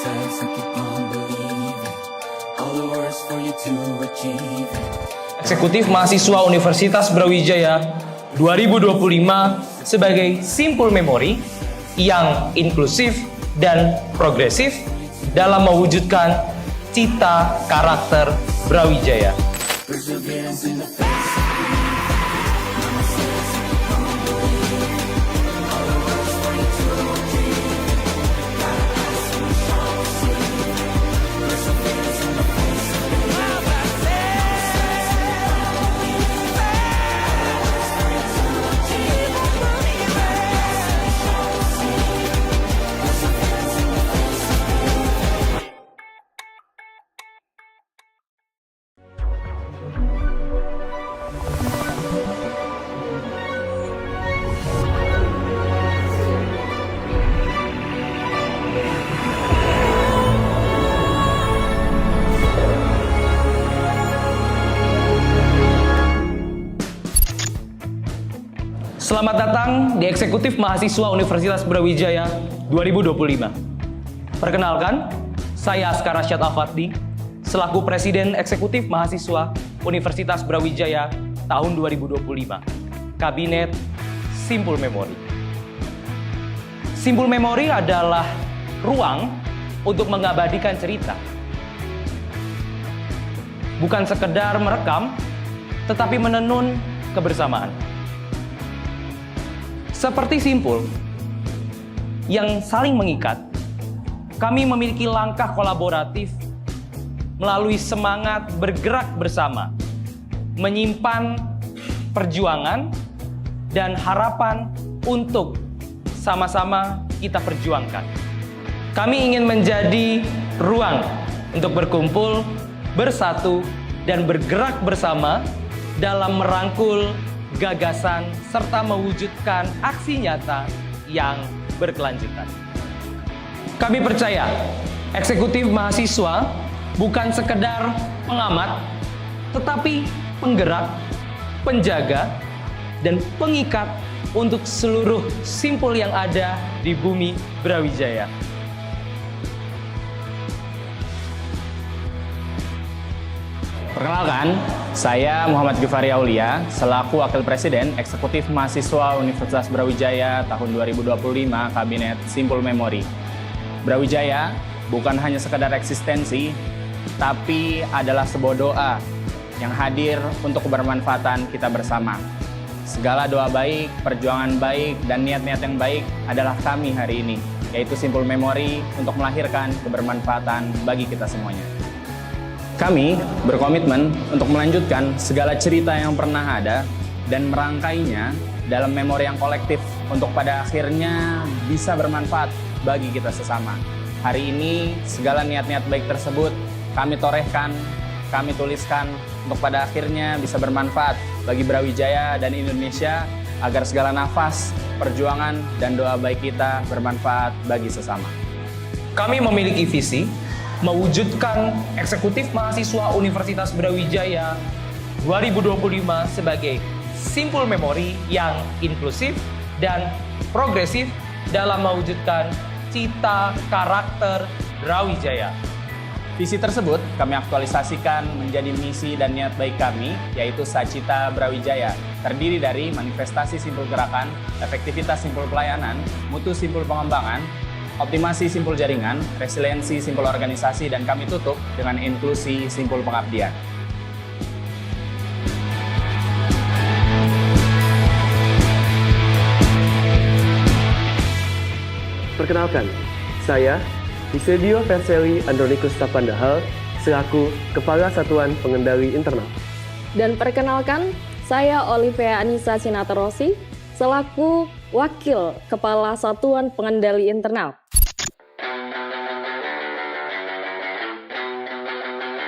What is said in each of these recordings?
success and keep on believing. All the words for you to achieve it. Eksekutif Mahasiswa Universitas Brawijaya 2025 sebagai simpul memori yang inklusif dan progresif dalam mewujudkan cita karakter Brawijaya. Perseverance in the face of Selamat datang di Eksekutif Mahasiswa Universitas Brawijaya 2025. Perkenalkan, saya Askar Rasyad Al-Fatdi, selaku Presiden Eksekutif Mahasiswa Universitas Brawijaya tahun 2025, Kabinet Simpul Memori. Simpul Memori adalah ruang untuk mengabadikan cerita. Bukan sekedar merekam, tetapi menenun kebersamaan. Seperti simpul yang saling mengikat, kami memiliki langkah kolaboratif melalui semangat bergerak bersama, menyimpan perjuangan dan harapan untuk sama-sama kita perjuangkan. Kami ingin menjadi ruang untuk berkumpul, bersatu, dan bergerak bersama dalam merangkul gagasan serta mewujudkan aksi nyata yang berkelanjutan. Kami percaya eksekutif mahasiswa bukan sekedar pengamat, tetapi penggerak, penjaga, dan pengikat untuk seluruh simpul yang ada di bumi Brawijaya. Perkenalkan, saya Muhammad Gifari Aulia, selaku Wakil Presiden Eksekutif Mahasiswa Universitas Brawijaya tahun 2025 Kabinet Simpul Memori. Brawijaya bukan hanya sekedar eksistensi, tapi adalah sebuah doa yang hadir untuk kebermanfaatan kita bersama. Segala doa baik, perjuangan baik, dan niat-niat yang baik adalah kami hari ini, yaitu Simpul Memori untuk melahirkan kebermanfaatan bagi kita semuanya. Kami berkomitmen untuk melanjutkan segala cerita yang pernah ada dan merangkainya dalam memori yang kolektif untuk pada akhirnya bisa bermanfaat bagi kita sesama. Hari ini segala niat-niat baik tersebut kami torehkan, kami tuliskan untuk pada akhirnya bisa bermanfaat bagi Brawijaya dan Indonesia agar segala nafas, perjuangan, dan doa baik kita bermanfaat bagi sesama. Kami memiliki visi mewujudkan Eksekutif Mahasiswa Universitas Brawijaya 2025 sebagai simpul memori yang inklusif dan progresif dalam mewujudkan cita karakter Brawijaya. Visi tersebut kami aktualisasikan menjadi misi dan niat baik kami, yaitu Sacita Brawijaya, terdiri dari manifestasi simpul gerakan, efektivitas simpul pelayanan, mutu simpul pengembangan, optimasi simpul jaringan, resiliensi simpul organisasi, dan kami tutup dengan inklusi simpul pengabdian. Perkenalkan, saya Eusebio Perseli Andronikus Tapandahal selaku Kepala Satuan Pengendali Internal. Dan perkenalkan, saya Olivia Anissa Sinaterosi selaku Wakil Kepala Satuan Pengendali Internal.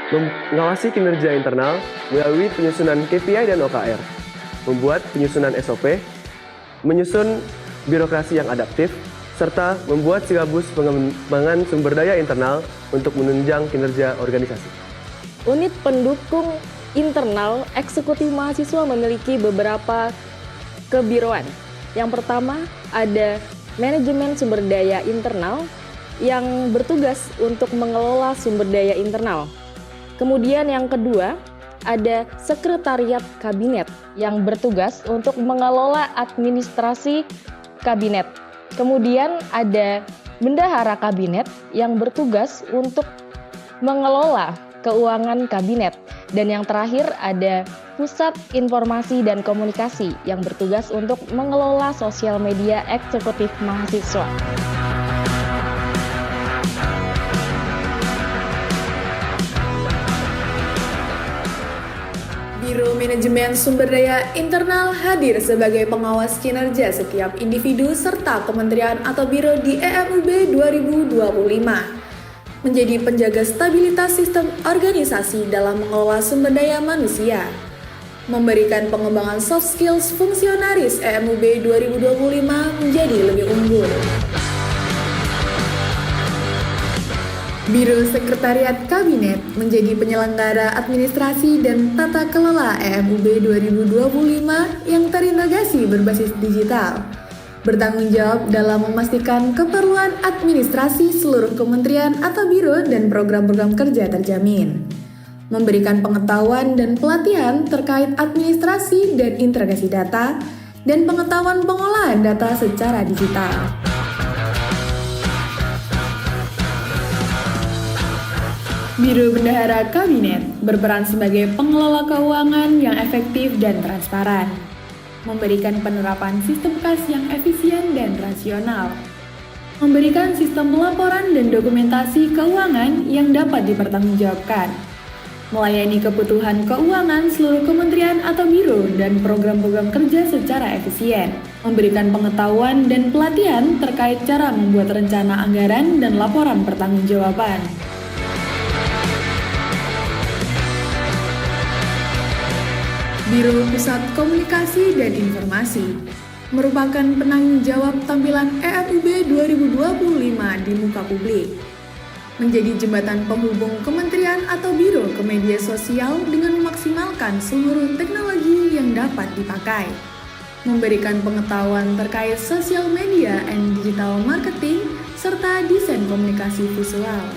Mengawasi kinerja internal melalui penyusunan KPI dan OKR, membuat penyusunan SOP, menyusun birokrasi yang adaptif, serta membuat silabus pengembangan sumber daya internal untuk menunjang kinerja organisasi. Unit pendukung internal eksekutif mahasiswa memiliki beberapa kebiroan. Yang pertama ada manajemen sumber daya internal, yang bertugas untuk mengelola sumber daya internal. Kemudian yang kedua, ada Sekretariat Kabinet yang bertugas untuk mengelola administrasi kabinet. Kemudian ada Bendahara Kabinet yang bertugas untuk mengelola keuangan kabinet. Dan yang terakhir ada Pusat Informasi dan Komunikasi yang bertugas untuk mengelola sosial media eksekutif mahasiswa. Biro Manajemen Sumber Daya Internal hadir sebagai pengawas kinerja setiap individu serta kementerian atau biro di EMUB 2025. Menjadi penjaga stabilitas sistem organisasi dalam mengelola sumber daya manusia. Memberikan pengembangan soft skills fungsionaris EMUB 2025 menjadi lebih unggul. Biro Sekretariat Kabinet menjadi penyelenggara administrasi dan tata kelola EMUB 2025 yang terintegrasi berbasis digital. Bertanggung jawab dalam memastikan keperluan administrasi seluruh kementerian atau biro dan program-program kerja terjamin. Memberikan pengetahuan dan pelatihan terkait administrasi dan integrasi data, dan pengetahuan pengolahan data secara digital. Biro Bendahara Kabinet berperan sebagai pengelola keuangan yang efektif dan transparan, memberikan penerapan sistem kas yang efisien dan rasional, memberikan sistem pelaporan dan dokumentasi keuangan yang dapat dipertanggungjawabkan, melayani kebutuhan keuangan seluruh kementerian atau biro dan program-program kerja secara efisien, memberikan pengetahuan dan pelatihan terkait cara membuat rencana anggaran dan laporan pertanggungjawaban. Biro Pusat Komunikasi dan Informasi merupakan penanggung jawab tampilan EMUB 2025 di muka publik. Menjadi jembatan penghubung kementerian atau biro ke media sosial dengan memaksimalkan seluruh teknologi yang dapat dipakai. Memberikan pengetahuan terkait sosial media and digital marketing serta desain komunikasi visual.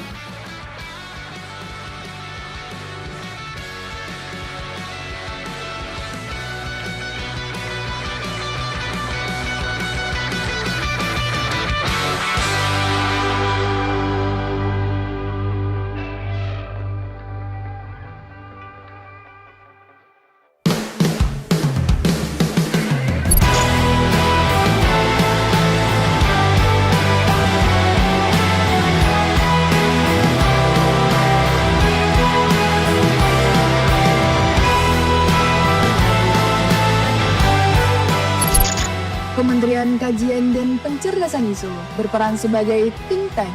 Kementerian Kajian dan Pencerdasan ISU berperan sebagai think tank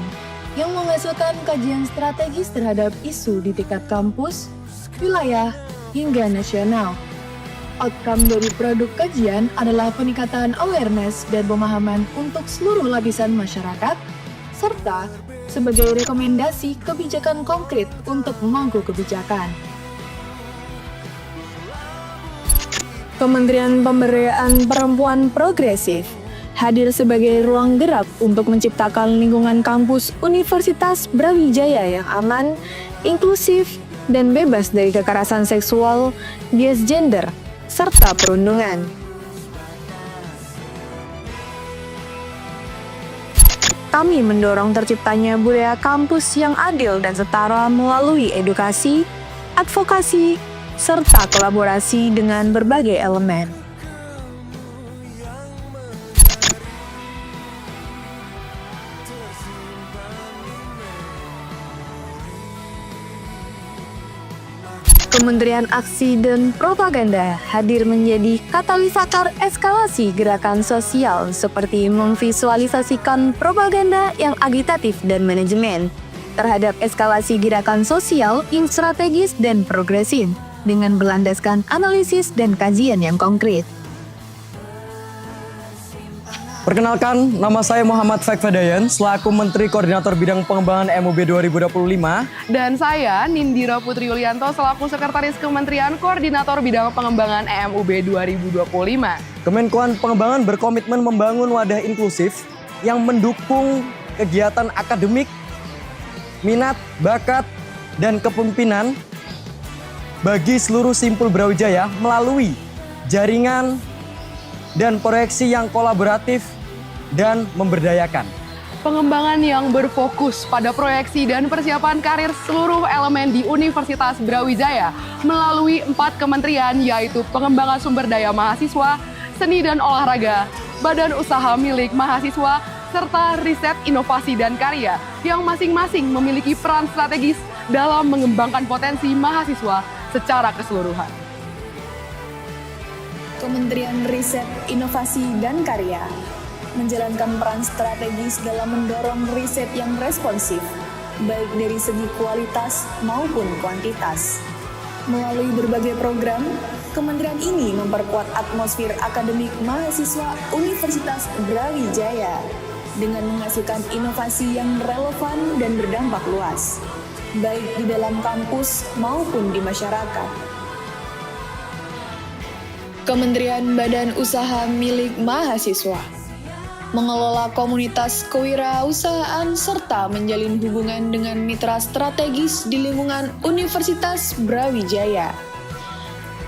yang menghasilkan kajian strategis terhadap isu di tingkat kampus, wilayah, hingga nasional. Outcome dari produk kajian adalah peningkatan awareness dan pemahaman untuk seluruh lapisan masyarakat, serta sebagai rekomendasi kebijakan konkret untuk pemangku kebijakan. Kementerian Pemberdayaan Perempuan Progresif hadir sebagai ruang gerak untuk menciptakan lingkungan kampus Universitas Brawijaya yang aman, inklusif, dan bebas dari kekerasan seksual, bias gender, serta perundungan. Kami mendorong terciptanya budaya kampus yang adil dan setara melalui edukasi, advokasi, serta kolaborasi dengan berbagai elemen. Kementerian Aksi dan Propaganda hadir menjadi katalisator eskalasi gerakan sosial seperti memvisualisasikan propaganda yang agitatif dan manajemen terhadap eskalasi gerakan sosial yang strategis dan progresif, dengan berlandaskan analisis dan kajian yang konkret. Perkenalkan, nama saya Muhammad Fakfadayan, selaku Menteri Koordinator Bidang Pengembangan EMUB 2025. Dan saya, Nindira Putri Yulianto, selaku Sekretaris Kementerian Koordinator Bidang Pengembangan EMUB 2025. Kemenkoan Pengembangan berkomitmen membangun wadah inklusif yang mendukung kegiatan akademik, minat, bakat, dan kepemimpinan bagi seluruh Simpul Brawijaya melalui jaringan dan proyeksi yang kolaboratif dan memberdayakan. Pengembangan yang berfokus pada proyeksi dan persiapan karir seluruh elemen di Universitas Brawijaya melalui 4 kementerian, yaitu Pengembangan Sumber Daya Mahasiswa, Seni dan Olahraga, Badan Usaha Milik Mahasiswa, serta Riset, Inovasi, dan Karya yang masing-masing memiliki peran strategis dalam mengembangkan potensi mahasiswa secara keseluruhan. Kementerian Riset, Inovasi, dan Karya menjalankan peran strategis dalam mendorong riset yang responsif, baik dari segi kualitas maupun kuantitas. Melalui berbagai program, kementerian ini memperkuat atmosfer akademik mahasiswa Universitas Brawijaya dengan menghasilkan inovasi yang relevan dan berdampak luas, baik di dalam kampus maupun di masyarakat. Kementerian Badan Usaha Milik Mahasiswa mengelola komunitas kewirausahaan serta menjalin hubungan dengan mitra strategis di lingkungan Universitas Brawijaya.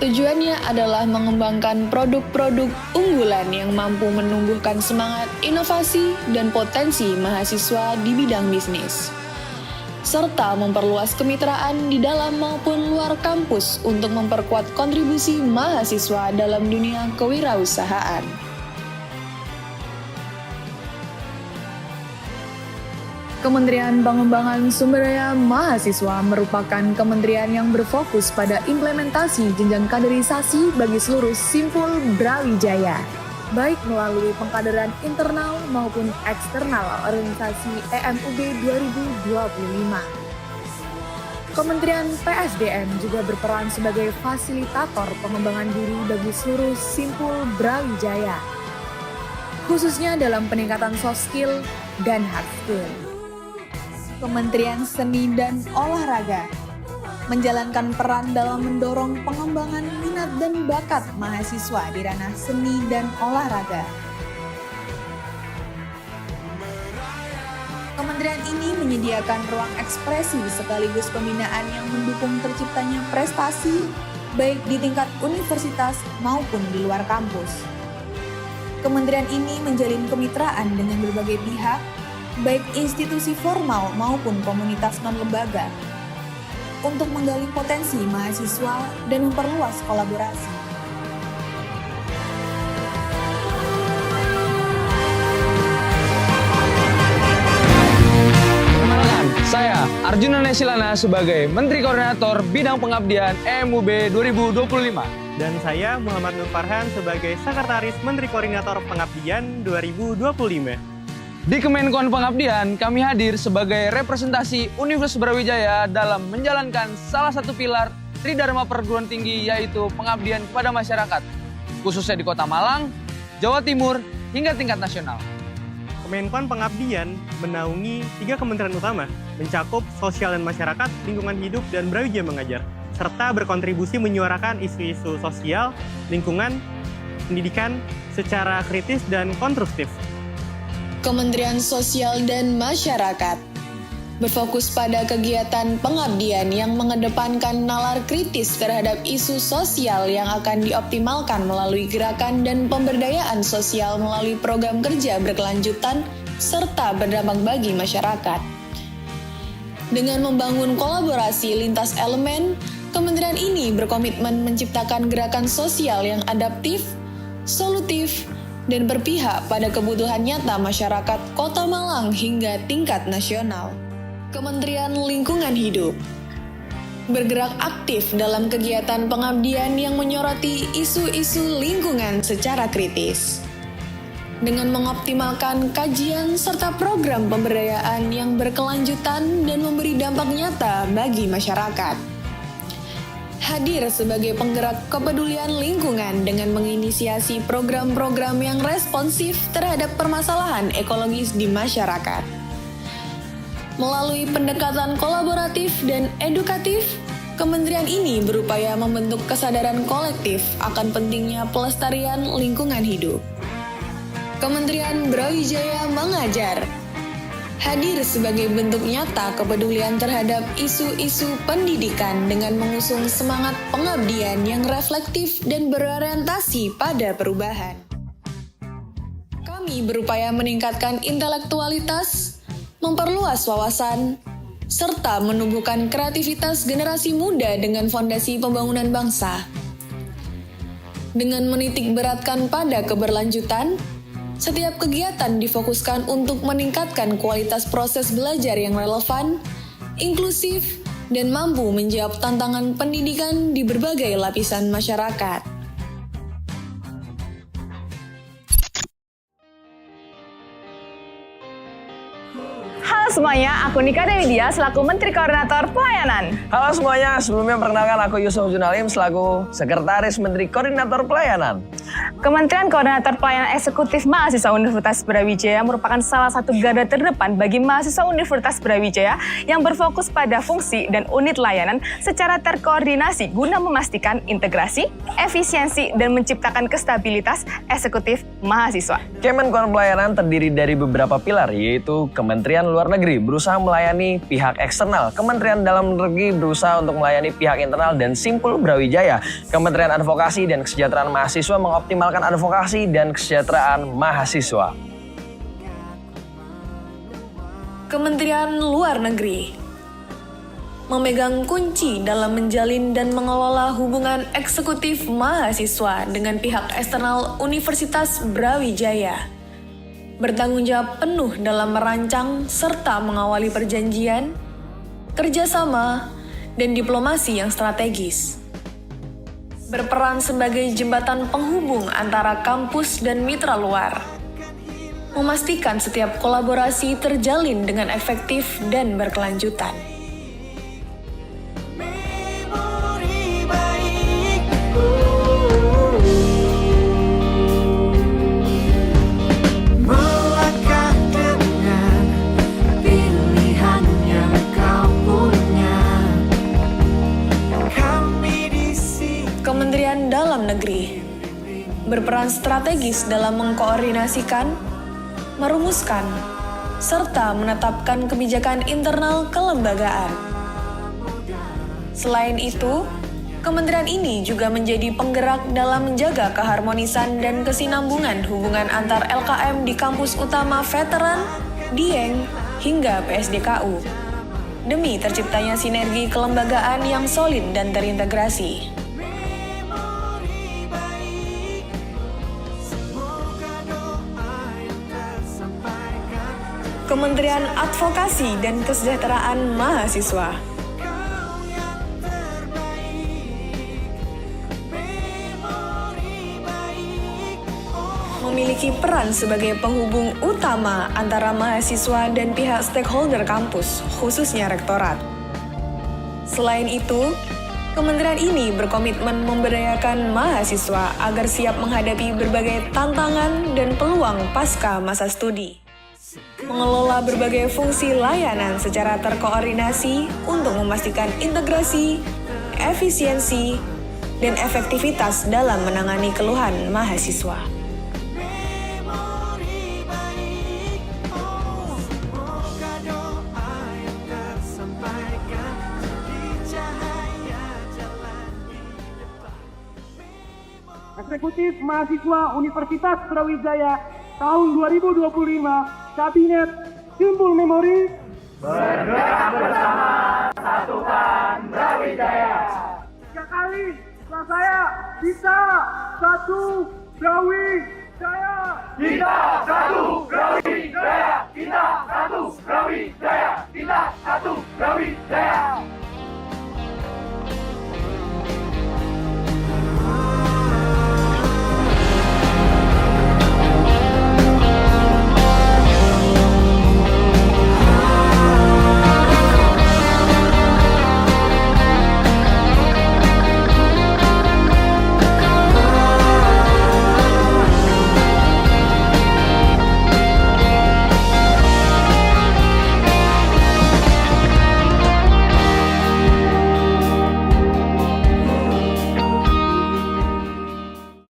Tujuannya adalah mengembangkan produk-produk unggulan yang mampu menumbuhkan semangat inovasi dan potensi mahasiswa di bidang bisnis, serta memperluas kemitraan di dalam maupun luar kampus untuk memperkuat kontribusi mahasiswa dalam dunia kewirausahaan. Kementerian Pengembangan Sumber Daya Mahasiswa merupakan kementerian yang berfokus pada implementasi jenjang kaderisasi bagi seluruh Simpul Brawijaya, baik melalui pengkaderan internal maupun eksternal organisasi EMUB 2025. Kementerian PSDM juga berperan sebagai fasilitator pengembangan diri bagi seluruh Simpul Brawijaya, khususnya dalam peningkatan soft skill dan hard skill. Kementerian Seni dan Olahraga menjalankan peran dalam mendorong pengembangan minat dan bakat mahasiswa di ranah seni dan olahraga. Kementerian ini menyediakan ruang ekspresi sekaligus pembinaan yang mendukung terciptanya prestasi baik di tingkat universitas maupun di luar kampus. Kementerian ini menjalin kemitraan dengan berbagai pihak, baik institusi formal maupun komunitas non-lembaga, untuk menggali potensi mahasiswa dan memperluas kolaborasi. Perkenalkan, saya Arjuna Nesilana sebagai Menteri Koordinator Bidang Pengabdian EMUB 2025. Dan saya Muhammad Nur Farhan sebagai Sekretaris Menteri Koordinator Pengabdian 2025. Di Kemenkon Pengabdian, kami hadir sebagai representasi Universitas Brawijaya dalam menjalankan salah satu pilar Tridharma Perguruan Tinggi, yaitu pengabdian kepada masyarakat, khususnya di Kota Malang, Jawa Timur, hingga tingkat nasional. Kemenkon Pengabdian menaungi 3 kementerian utama, mencakup sosial dan masyarakat, lingkungan hidup, dan Brawijaya Mengajar, serta berkontribusi menyuarakan isu-isu sosial, lingkungan, pendidikan secara kritis dan konstruktif. Kementerian Sosial dan Masyarakat berfokus pada kegiatan pengabdian yang mengedepankan nalar kritis terhadap isu sosial yang akan dioptimalkan melalui gerakan dan pemberdayaan sosial melalui program kerja berkelanjutan serta berdampak bagi masyarakat. Dengan membangun kolaborasi lintas elemen, kementerian ini berkomitmen menciptakan gerakan sosial yang adaptif, solutif, dan berpihak pada kebutuhan nyata masyarakat Kota Malang hingga tingkat nasional. Kementerian Lingkungan Hidup bergerak aktif dalam kegiatan pengabdian yang menyoroti isu-isu lingkungan secara kritis. Dengan mengoptimalkan kajian serta program pemberdayaan yang berkelanjutan dan memberi dampak nyata bagi masyarakat. Hadir sebagai penggerak kepedulian lingkungan dengan menginisiasi program-program yang responsif terhadap permasalahan ekologis di masyarakat. Melalui pendekatan kolaboratif dan edukatif, kementerian ini berupaya membentuk kesadaran kolektif akan pentingnya pelestarian lingkungan hidup. Kementerian Brawijaya Mengajar hadir sebagai bentuk nyata kepedulian terhadap isu-isu pendidikan dengan mengusung semangat pengabdian yang reflektif dan berorientasi pada perubahan. Kami berupaya meningkatkan intelektualitas, memperluas wawasan, serta menumbuhkan kreativitas generasi muda dengan fondasi pembangunan bangsa. Dengan menitik beratkan pada keberlanjutan, setiap kegiatan difokuskan untuk meningkatkan kualitas proses belajar yang relevan, inklusif, dan mampu menjawab tantangan pendidikan di berbagai lapisan masyarakat. Halo semuanya, aku Nika Dewi Dia selaku Menteri Koordinator Pelayanan. Halo semuanya, sebelumnya perkenalkan aku Yusuf Junalim selaku Sekretaris Menteri Koordinator Pelayanan. Kementerian Koordinator Pelayanan Eksekutif Mahasiswa Universitas Brawijaya merupakan salah satu garda terdepan bagi mahasiswa Universitas Brawijaya yang berfokus pada fungsi dan unit layanan secara terkoordinasi guna memastikan integrasi, efisiensi, dan menciptakan kestabilitas eksekutif mahasiswa. Kemenkoar Pelayanan terdiri dari beberapa pilar, yaitu Kementerian Luar Negeri berusaha melayani pihak eksternal, Kementerian Dalam Negeri berusaha untuk melayani pihak internal, dan Simpul Brawijaya, Kementerian Advokasi dan Kesejahteraan Mahasiswa mengoptimalkan advokasi dan kesejahteraan mahasiswa. Kementerian Luar Negeri memegang kunci dalam menjalin dan mengelola hubungan eksekutif mahasiswa dengan pihak eksternal Universitas Brawijaya. Bertanggung jawab penuh dalam merancang serta mengawali perjanjian, kerjasama, dan diplomasi yang strategis. Berperan sebagai jembatan penghubung antara kampus dan mitra luar. Memastikan setiap kolaborasi terjalin dengan efektif dan berkelanjutan. Kementerian Dalam Negeri berperan strategis dalam mengkoordinasikan, merumuskan, serta menetapkan kebijakan internal kelembagaan. Selain itu, kementerian ini juga menjadi penggerak dalam menjaga keharmonisan dan kesinambungan hubungan antar LKM di kampus utama veteran, Dieng, hingga PSDKU, demi terciptanya sinergi kelembagaan yang solid dan terintegrasi. Kementerian Advokasi dan Kesejahteraan Mahasiswa memiliki peran sebagai penghubung utama antara mahasiswa dan pihak stakeholder kampus, khususnya rektorat. Selain itu, kementerian ini berkomitmen memberdayakan mahasiswa agar siap menghadapi berbagai tantangan dan peluang pasca masa studi. Mengelola berbagai fungsi layanan secara terkoordinasi untuk memastikan integrasi, efisiensi, dan efektivitas dalam menangani keluhan mahasiswa. Eksekutif Mahasiswa Universitas Brawijaya tahun 2025, Kabinet Simpul Memori. Bergerak bersama, satukan Brawijaya. 3 kali setelah saya, kita satu Brawijaya. Kita satu Brawijaya.